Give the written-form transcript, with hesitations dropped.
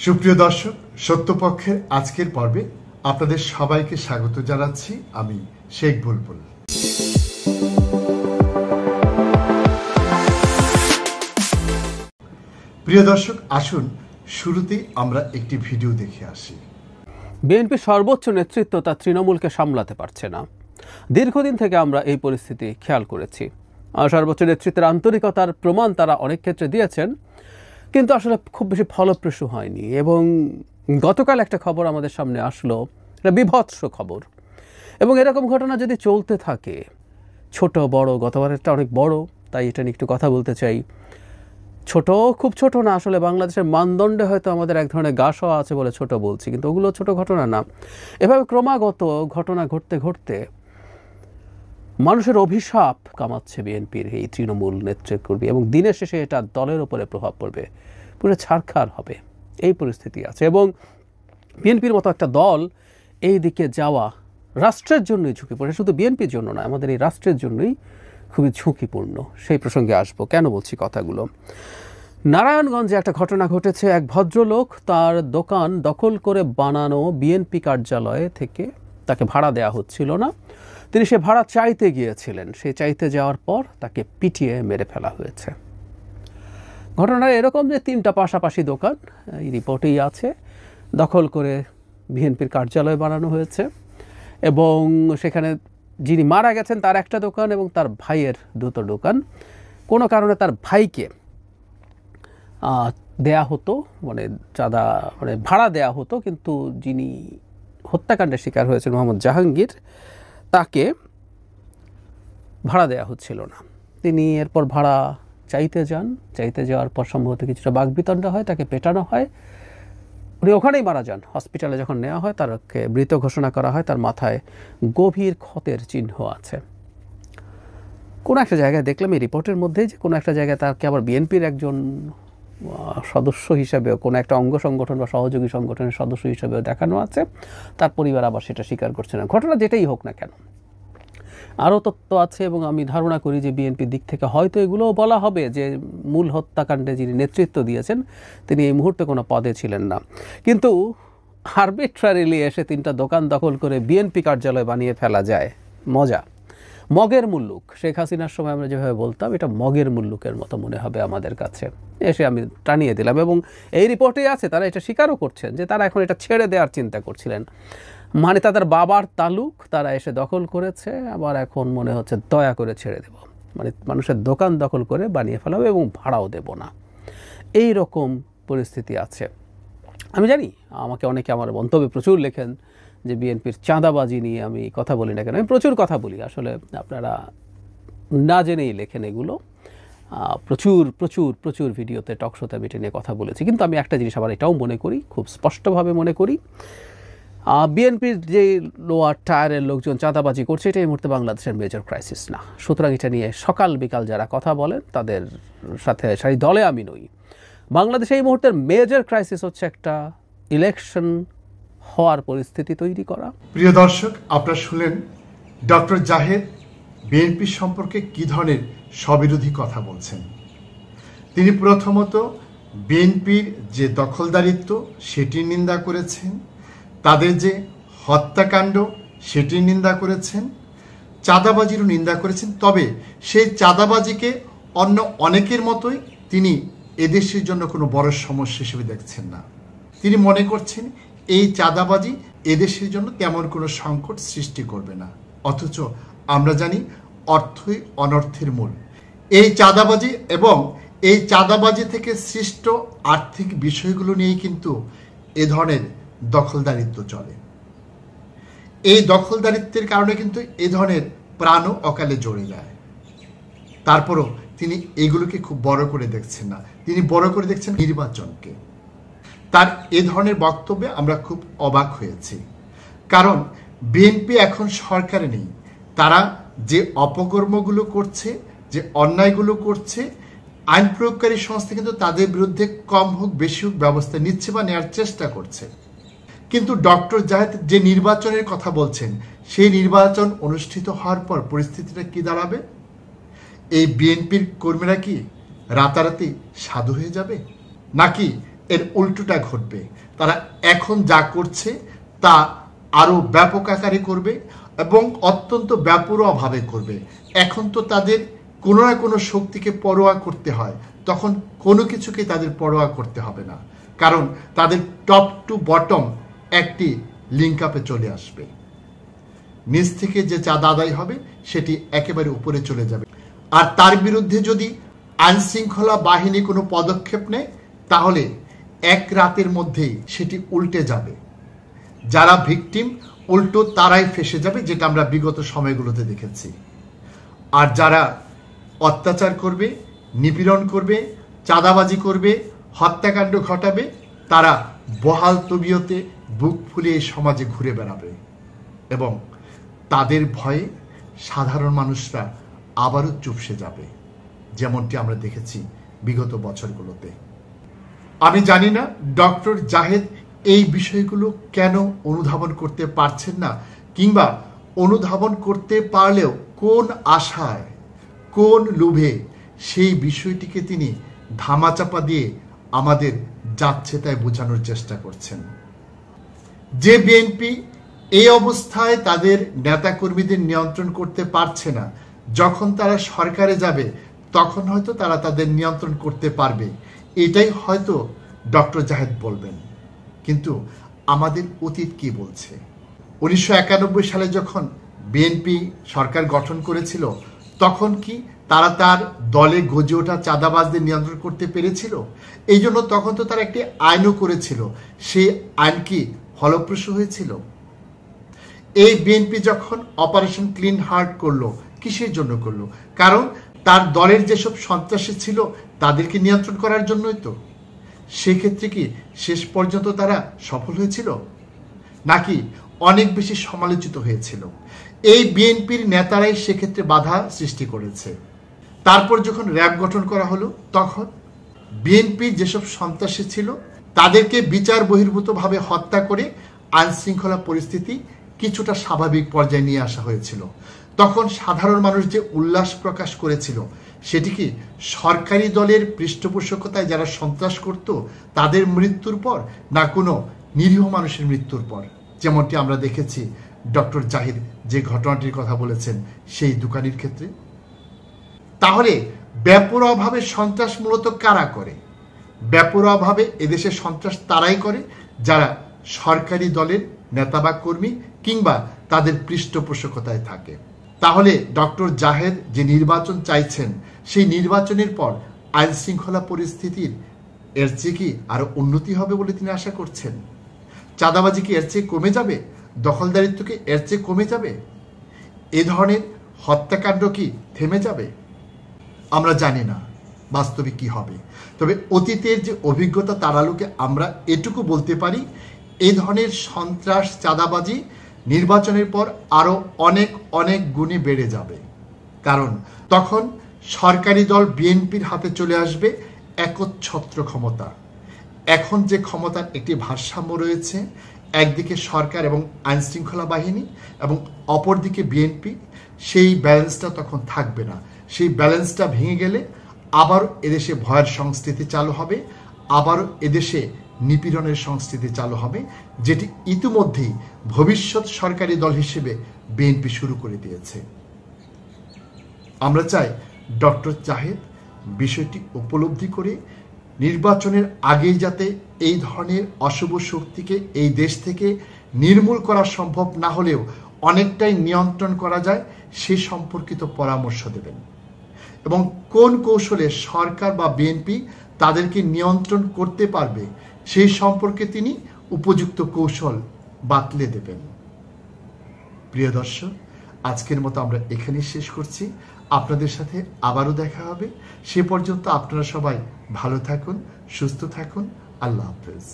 সুপ্রিয় দর্শক, সত্যপক্ষের আজকের পর্বে আপনাদের সবাইকে স্বাগত জানাচ্ছি। আমি শেখ বুলবুল। প্রিয় দর্শক, আসুন শুরুতেই আমরা একটি ভিডিও দেখে আসি। বিএনপির সর্বোচ্চ নেতৃত্ব তার তৃণমূলকে সামলাতে পারছে না। দীর্ঘদিন থেকে আমরা এই পরিস্থিতি খেয়াল করেছি। সর্বোচ্চ নেতৃত্বের আন্তরিকতার প্রমাণ তারা অনেক ক্ষেত্রে দিয়েছেন, কিন্তু আসলে খুব বেশি ফলপ্রসূ হয়নি। এবং গতকাল একটা খবর আমাদের সামনে আসলো, এটা বিভৎস খবর। এবং এরকম ঘটনা যদি চলতে থাকে, ছোট বড়, গতবারেরটা অনেক বড়, তাই এটা নিয়ে একটু কথা বলতে চাই। ছোট, খুব ছোট না, আসলে বাংলাদেশের মানদণ্ডে হয়তো আমাদের এক ধরনের গা সওয়া আছে বলে ছোট বলছি, কিন্তু ওগুলো ছোট ঘটনা না। এভাবে ক্রমাগত ঘটনা ঘটতে ঘটতে মানুষের অভিশাপ কামাচ্ছে বিএনপির এই তৃণমূল নেতৃত্বকর্মী, এবং দিনের শেষে এটা দলের উপরে প্রভাব পড়বে, পুরো ছারখার হবে, এই পরিস্থিতি আছে। এবং বিএনপির মতো একটা দল এই দিকে যাওয়া রাষ্ট্রের জন্যই ঝুঁকিপূর্ণ, শুধু বিএনপির জন্য না, আমাদের এই রাষ্ট্রের জন্যই খুবই ঝুঁকিপূর্ণ। সেই প্রসঙ্গে আসবো। কেন বলছি কথাগুলো? নারায়ণগঞ্জে একটা ঘটনা ঘটেছে। এক ভদ্রলোক তার দোকান দখল করে বানানো বিএনপি কার্যালয়ে থেকে তাকে ভাড়া দেওয়া হচ্ছিল না। তিনি সে ভাড়া চাইতে গিয়েছিলেন। সে চাইতে যাওয়ার পর তাকে পিটিয়ে মেরে ফেলা হয়েছে। ঘটনাটা এরকম যে 3টা পাশাপাশি দোকান, এই রিপোর্টেই আছে, দখল করে বিএনপির কার্যালয় বানানো হয়েছে। এবং সেখানে যিনি মারা গেছেন তার একটা দোকান এবং তার ভাইয়ের 2টো দোকান। কোনো কারণে তার ভাইকে দেয়া হতো, চাঁদা, ভাড়া দেয়া হতো, কিন্তু যিনি হত্যাকাণ্ডের শিকার হয়েছেন মোহাম্মদ জাহাঙ্গীর, তাকে ভাড়া দেয়া হচ্ছিল না। তিনি এরপর ভাড়া চাইতে যান। চাইতে যাওয়ার পর সম্ভবত কিছুটা বাকবিতণ্ডা হয়, তাকে পেটানো হয়। উনি ওখানেই মারা যান। হসপিটালে যখন নেওয়া হয় তাকে মৃত ঘোষণা করা হয়। তার মাথায় গভীর ক্ষতের চিহ্ন আছে। কোনো একটা জায়গায় দেখলাম এই রিপোর্টের মধ্যে যে কোনো একটা জায়গায় তাকে আবার বিএনপির একজন সদস্য হিসাবেও, কোনো একটা অঙ্গ সংগঠন বা সহযোগী সংগঠনের সদস্য হিসাবেও দেখানো আছে। তার পরিবার আবার সেটা স্বীকার করছে না। ঘটনা যেটাই হোক না কেন, আরও তথ্য আছে এবং আমি ধারণা করি যে বিএনপির দিক থেকে হয়তো এগুলোও বলা হবে যে মূল হত্যাকাণ্ডে যিনি নেতৃত্ব দিয়েছেন তিনি এই মুহূর্তে কোনো পদে ছিলেন না, কিন্তু আরবিট্রারিলি এসে 3টা দোকান দখল করে বিএনপি কার্যালয় বানিয়ে ফেলা যায়। মজা, মগের মুল্লুক। শেখ হাসিনার সময় আমরা যেভাবে বলতাম, এটা মগের মুল্লুকের মতো মনে হবে আমাদের কাছে। এসে আমি টানিয়ে দিলাম। এবং এই রিপোর্টেই আছে, তারা এটা স্বীকারও করছেন যে তারা এখন এটা ছেড়ে দেওয়ার চিন্তা করছিলেন। তাদের বাবার তালুক তারা এসে দখল করেছে, আবার এখন মনে হচ্ছে দয়া করে ছেড়ে দেব, মানুষের দোকান দখল করে বানিয়ে ফেলাবো এবং ভাড়াও দেব না, এই রকম পরিস্থিতি আছে। আমি জানি আমাকে অনেকে আমার মন্তব্যে প্রচুর লেখেন যে বিএনপির চাঁদাবাজি নিয়ে আমি কথা বলি না কেন। আমি প্রচুর কথা বলি, আসলে আপনারা না জেনেই লেখেন এগুলো। প্রচুর প্রচুর প্রচুর ভিডিওতে, টকশোতে আমি এটা নিয়ে কথা বলেছি। কিন্তু আমি একটা জিনিস আবার এটাও মনে করি, খুব স্পষ্টভাবে মনে করি, বিএনপির যে লোয়ার টায়ারের লোকজন চাঁদাবাজি করছে, এটা এই মুহূর্তে বাংলাদেশের মেজর ক্রাইসিস না। সুতরাং এটা নিয়ে সকাল বিকাল যারা কথা বলেন তাদের সাথে সেই দলে আমি নই। বাংলাদেশে এই মুহূর্তের মেজর ক্রাইসিস হচ্ছে একটা ইলেকশন হওয়ার পরিস্থিতি তৈরি করা। প্রিয় দর্শক, আপনারা শুনলেন ডক্টর জাহেদ বিএনপি সম্পর্কে কী ধরনের স্ববিরোধী কথা বলছেন। তিনি প্রথমত বিএনপির যে দখলদারিত্ব সেটির নিন্দা করেছেন, তাদের যে হত্যাকাণ্ড সেটির নিন্দা করেছেন, চাঁদাবাজিরও নিন্দা করেছেন। তবে সেই চাঁদাবাজিকে অন্য অনেকের মতোই তিনি এদেশের জন্য কোনো বড় সমস্যা হিসেবে দেখছেন না। তিনি মনে করছেন এই চাঁদাবাজি এদেশের জন্য তেমন কোনো সংকট সৃষ্টি করবে না। অথচ আমরা জানি অর্থই অনর্থের মূল। এই চাঁদাবাজি এবং এই চাঁদাবাজি থেকে সৃষ্ট আর্থিক বিষয়গুলো নিয়েই কিন্তু এ ধরনের দখলদারিত্ব চলে। এই দখলদারিত্বের কারণে কিন্তু এ ধরনের প্রাণও অকালে জ্বলে যায়। তারপরও তিনি এগুলোকে খুব বড় করে দেখছেন না, তিনি বড় করে দেখছেন নির্বাচনকে। তার এ ধরনের বক্তব্যে আমরা খুব অবাক হয়েছি, কারণ বিএনপি এখন সরকারে নেই। তারা যে অপকর্মগুলো করছে, যে অন্যায়গুলো করছে, আইন প্রয়োগকারী সংস্থা কিন্তু তাদের বিরুদ্ধে কম হোক বেশি হোক ব্যবস্থা নিচ্ছে বা নেওয়ার চেষ্টা করছে। কিন্তু ডক্টর জাহেদ যে নির্বাচনের কথা বলছেন, সেই নির্বাচন অনুষ্ঠিত হওয়ার পর পরিস্থিতিটা কি দাঁড়াবে? এই বিএনপির কর্মীরা কি রাতারাতি সাধু হয়ে যাবে, নাকি এর উল্টোটা ঘটবে। তারা এখন যা করছে তা আরো ব্যাপক আকারে করবে এবং অত্যন্ত ব্যাপরোয়াভাবে করবে। এখন তো তাদের কোনো না কোনো শক্তিকে পরোয়া করতে হয়, তখন কোনো কিছুকে তাদের পরোয়া করতে হবে না, কারণ তাদের টপ টু বটম একটি লিঙ্ক আপে চলে আসবে। নিচ থেকে যে চাঁদা আদায় হবে সেটি একেবারে উপরে চলে যাবে। আর তার বিরুদ্ধে যদি আইনশৃঙ্খলা বাহিনী কোনো পদক্ষেপ নেয় তাহলে এক রাতের মধ্যেই সেটি উল্টে যাবে। যারা ভিকটিম উল্টো তারাই ফেসে যাবে, যেটা আমরা বিগত সময়গুলোতে দেখেছি। আর যারা অত্যাচার করবে, নিপীড়ন করবে, চাঁদাবাজি করবে, হত্যাকাণ্ড ঘটাবে, তারা বহাল তবিয়তে বুক ফুলিয়ে সমাজে ঘুরে বেড়াবে এবং তাদের ভয়ে সাধারণ মানুষরা আবারও চুপসে যাবে, যেমনটি আমরা দেখেছি বিগত বছরগুলোতে। আমি জানি না ডক্টর জাহেদ এই বিষয়গুলো কেন অনুধাবন করতে পারছেন না, কিংবা অনুধাবন করতে পারলেও কোন আশায়, কোন লোভে সেই বিষয়টিকে তিনি ধামাচাপা দিয়ে আমাদের যাচ্ছে তাই বোঝানোর চেষ্টা করছেন। যে বিএনপি এই অবস্থায় তাদের নেতাকর্মীদের নিয়ন্ত্রণ করতে পারছে না, যখন তারা সরকারে যাবে তখন হয়তো তারা তাদের নিয়ন্ত্রণ করতে পারবে, এটাই হয়তো ডক্টর জাহেদ বলবেন। কিন্তু আমাদের অতীত কি বলছে? 1991 সালে যখন বিএনপি সরকার গঠন করেছিল তখন কি তারা তার দলে গজে ওঠা চাঁদাবাজদের নিয়ন্ত্রণ করতে পেরেছিল? এই জন্য তখন তো তারা একটি আইনও করেছিল। সেই আইন কি ফলপ্রসূ হয়েছিল? এই বিএনপি যখন অপারেশন ক্লিন হার্ট করলো, কিসের জন্য করলো? কারণ তার দলের যেসব সন্ত্রাসী ছিল তাদেরকে নিয়ন্ত্রণ করার জন্যই তো। সেক্ষেত্রে কি শেষ পর্যন্ত তারা সফল হয়েছিল, নাকি অনেক বেশি সমালোচিত হয়েছিল? এই বিএনপির নেতারাই সেক্ষেত্রে বাধা সৃষ্টি করেছে। তারপর যখন র্যাব গঠন করা হলো তখন বিএনপির যেসব সন্ত্রাসী ছিল তাদেরকে বিচার বহির্ভূতভাবে হত্যা করে আইন শৃঙ্খলা পরিস্থিতি কিছুটা স্বাভাবিক পর্যায়ে নিয়ে আসা হয়েছিল। তখন সাধারণ মানুষ যে উল্লাস প্রকাশ করেছিল সেটি কি সরকারি দলের পৃষ্ঠপোষকতায় যারা সন্ত্রাস করত তাদের মৃত্যুর পর, না কোনো নিরীহ মানুষের মৃত্যুর পর? যেমনটি আমরা দেখেছি ডক্টর জাহিদ যে ঘটনাটির কথা বলেছেন সেই দোকানির ক্ষেত্রে। তাহলে বেপরোয়াভাবে সন্ত্রাস মূলত কারা করে? বেপরোয়াভাবে এদেশে সন্ত্রাস তারাই করে যারা সরকারি দলের নেতা বা কর্মী কিংবা তাদের পৃষ্ঠপোষকতায় থাকে। তাহলে ডক্টর জাহেদ যে নির্বাচন চাইছেন সেই নির্বাচনের পর আইন শৃঙ্খলা পরিস্থিতির এর চেয়ে কি আরো উন্নতি হবে বলে তিনি আশা করছেন? চাঁদাবাজি কি এর চেয়ে কমে যাবে? দখলদারিত্ব কি এর চেয়ে কমে যাবে? এ ধরনের হত্যাকাণ্ড কি থেমে যাবে? আমরা জানি না বাস্তবে কি হবে। তবে অতীতের যে অভিজ্ঞতা তার আলোকে আমরা এটুকু বলতে পারি, এই ধরনের সন্ত্রাস চাঁদাবাজি নির্বাচনের পর আরো অনেক অনেক গুণে বেড়ে যাবে। কারণ তখন সরকারি দল বিএনপির হাতে চলে আসবে একচ্ছত্র ক্ষমতা। এখন যে ক্ষমতার একটি ভারসাম্য রয়েছে, একদিকে সরকার এবং আইন শৃঙ্খলা বাহিনী এবং অপরদিকে বিএনপি, সেই ব্যালেন্সটা তখন থাকবে না। সেই ব্যালেন্সটা ভেঙে গেলে আবার এদেশে ভয়ের সংস্কৃতি চালু হবে, আবার এদেশে নিপীড়নের সংস্কৃতি চালু হবে, যেটি ইতিমধ্যেই ভবিষ্যৎ সরকারি দল হিসেবে বিএনপি শুরু করে দিয়েছে। আমরা চাই ডক্টর জাহেদ বিষয়টি উপলব্ধি করে নির্বাচনের আগেই যাতে এই ধরনের অশুভ শক্তিকে এই দেশ থেকে নির্মূল করা সম্ভব না হলেও অনেকটাই নিয়ন্ত্রণ করা যায় সে সম্পর্কিত পরামর্শ দেবেন এবং কোন কৌশলে সরকার বা বিএনপি তাদেরকে নিয়ন্ত্রণ করতে পারবে সেই সম্পর্কে তিনি উপযুক্ত কৌশল বাতলে দেবেন। প্রিয় দর্শক, আজকের মতো আমরা এখানেই শেষ করছি। আপনাদের সাথে আবারও দেখা হবে। সে পর্যন্ত আপনারা সবাই ভালো থাকুন, সুস্থ থাকুন। আল্লাহ হাফেজ।